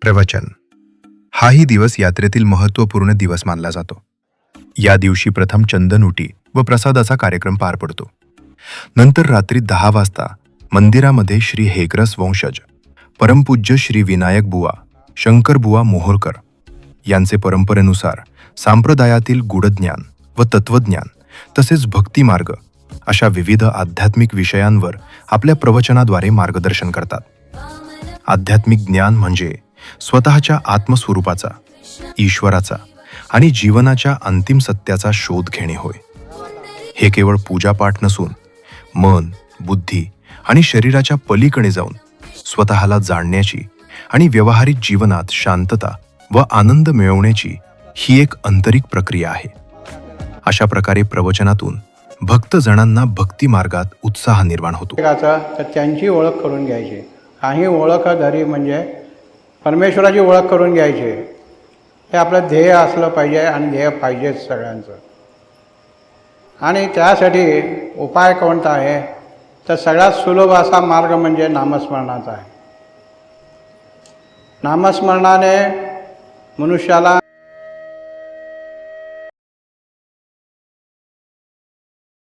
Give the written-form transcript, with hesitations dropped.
प्रवचन हाही दिवस यात्रेतील महत्त्वपूर्ण दिवस मानला जातो. या दिवशी प्रथम चंदनउटी व प्रसादाचा कार्यक्रम पार पडतो. नंतर रात्री 10 वाजता मंदिरामध्ये श्री हेग्रस वंशज परमपूज्य श्री विनायक बुवा शंकर बुवा मोहोळकर यांचे परंपरेनुसार सांप्रदायातील गुढज्ञान व तत्वज्ञान तसेच भक्तिमार्ग अशा विविध आध्यात्मिक विषयांवर आपल्या प्रवचनाद्वारे मार्गदर्शन करतात. आध्यात्मिक ज्ञान म्हणजे स्वतःच्या आत्मस्वरूपाचा, ईश्वराचा आणि जीवनाच्या अंतिम सत्याचा शोध घेणे होय. हे केवळ पूजापाठ नसून मन, बुद्धी आणि शरीराच्या पलीकडे जाऊन स्वतःला जाणण्याची आणि व्यावहारिक जीवनात शांतता व आनंद मिळवण्याची ही एक आंतरिक प्रक्रिया आहे. अशा प्रकारे प्रवचनातून भक्तजनांना भक्ती मार्गात उत्साह निर्माण होतो. तर त्यांची ओळख करून घ्यायची. काही ओळखधारी म्हणजे परमेश्वराची ओळख करून घ्यायची. हे आपलं ध्येय असलं पाहिजे आणि ध्येय पाहिजेच सगळ्यांचं. आणि त्यासाठी उपाय कोणता आहे तर सगळ्यात सुलभ असा मार्ग म्हणजे नामस्मरणाचा आहे. नामस्मरणाने मनुष्याला